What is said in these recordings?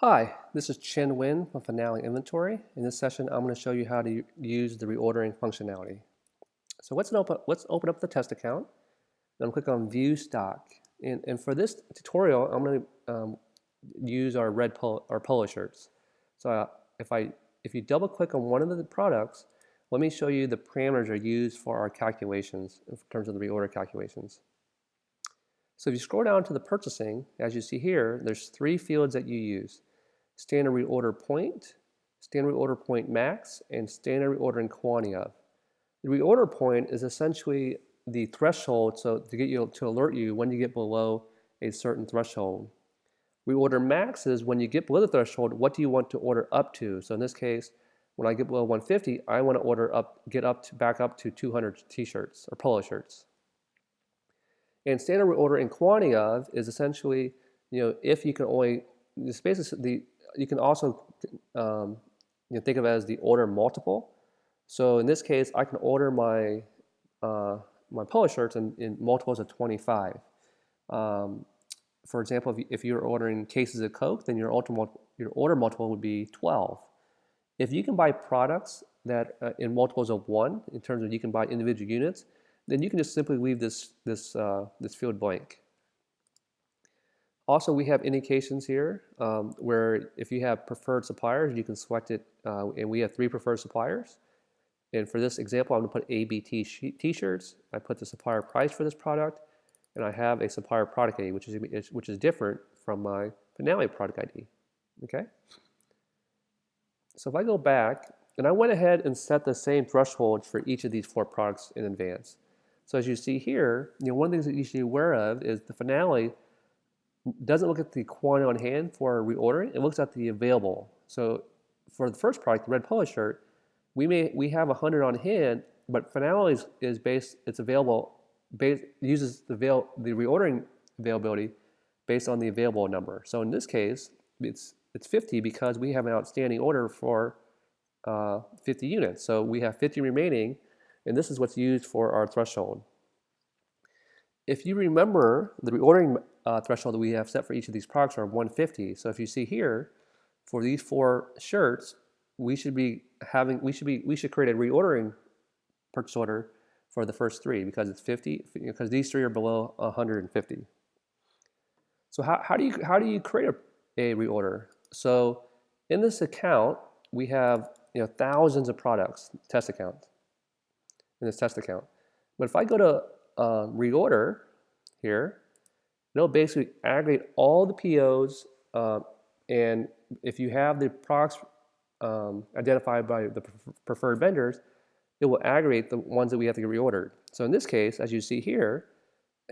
Hi, this is Chen Win from Finale Inventory. In this session, I'm going to show you how to use the reordering functionality. So let's open up the test account, and I'm click on View Stock. And for this tutorial, I'm going to use our polo shirts. So if you double click on one of the products, let me show you the parameters are used for our calculations in terms of the reorder calculations. So if you scroll down to the purchasing, as you see here, there's three fields that you use: standard reorder point, standard reorder point max, and standard reordering quantity of. The reorder point is essentially the threshold so to alert you when you get below a certain threshold. Reorder max is when you get below the threshold, what do you want to order up to? So in this case, when I get below 150, I want to back up to 200 t-shirts or polo shirts. And standard reorder and quantity of is essentially, if you can only, the spaces, you can also think of it as the order multiple. So in this case, I can order my my polo shirts in multiples of 25. For example, if you're ordering cases of Coke, then your order multiple would be 12. If you can buy products that in multiples of 1, in terms of you can buy individual units, then you can just simply leave this field blank. Also, we have indications here where if you have preferred suppliers, you can select it, and we have 3 preferred suppliers. And for this example, I'm going to put ABT t-shirts. I put the supplier price for this product, and I have a supplier product ID, which is different from my Finale product ID. Okay. So if I go back, and I went ahead and set the same thresholds for each of these 4 products in advance. So as you see here, one of the things that you should be aware of is the Finale doesn't look at the quantity on hand for reordering. It looks at the available. So for the first product, the red polo shirt, we have 100 on hand, but Finale is based. It's available. Uses the reordering availability based on the available number. So in this case, it's 50 because we have an outstanding order for 50 units. So we have 50 remaining, and this is what's used for our threshold. If you remember, the reordering threshold that we have set for each of these products are 150. So if you see here, for these 4 shirts, we should create a reordering purchase order for the first 3 because it's 50, because these 3 are below 150. So how do you create a reorder? So in this account, we have thousands of products, test account, in this test account. But if I go to reorder here, it'll basically aggregate all the POs, and if you have the products identified by the preferred vendors, it will aggregate the ones that we have to get reordered. So in this case, as you see here,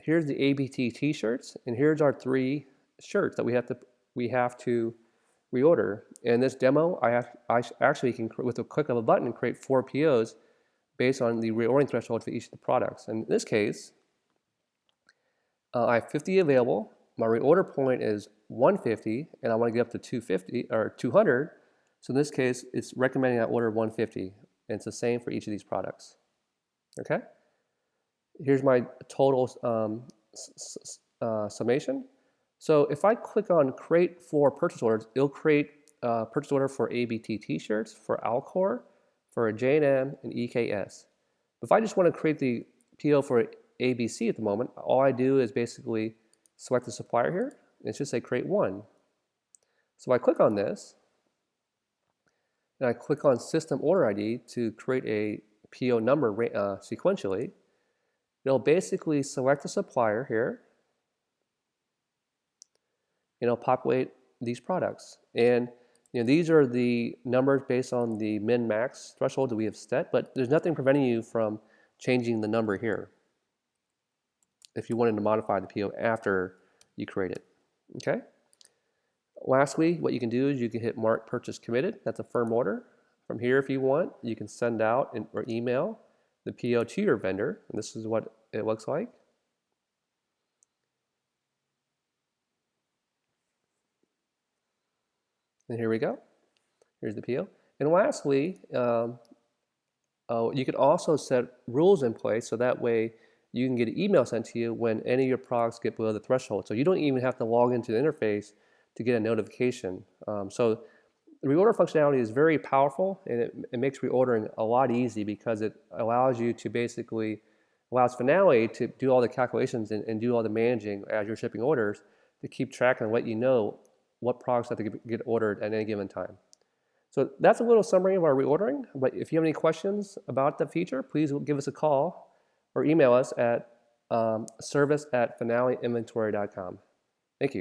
here's the ABT t-shirts, and here's our 3 shirts that we have to reorder. In this demo, I actually can, with a click of a button, create 4 POs based on the reordering threshold for each of the products. And in this case, I have 50 available. My reorder point is 150, and I want to get up to 250 or 200. So in this case, it's recommending I order 150, and it's the same for each of these products. Okay. Here's my total summation. So if I click on Create 4 purchase orders, it'll create a purchase order for ABT t-shirts, for Alcor, for J&M, and EKS. If I just want to create the PO for ABC at the moment, all I do is basically select the supplier here, and it should say Create 1. So I click on this, and I click on System Order ID to create a PO number sequentially. It'll basically select the supplier here, and it'll populate these products. And these are the numbers based on the min-max threshold that we have set, but there's nothing preventing you from changing the number here if you wanted to modify the PO after you create it. Okay. Lastly, what you can do is you can hit Mark Purchase Committed. That's a firm order. From here, if you want, you can send out or email the PO to your vendor, and this is what it looks like. And here we go. Here's the PO. And lastly, you can also set rules in place so that way you can get an email sent to you when any of your products get below the threshold. So you don't even have to log into the interface to get a notification. So the reorder functionality is very powerful, and it makes reordering a lot easy because it allows you to basically allows Finale to do all the calculations and do all the managing as you're shipping orders to keep track and let you know what products have to get ordered at any given time. So that's a little summary of our reordering, but if you have any questions about the feature, please give us a call or email us at service@finaleinventory.com. Thank you.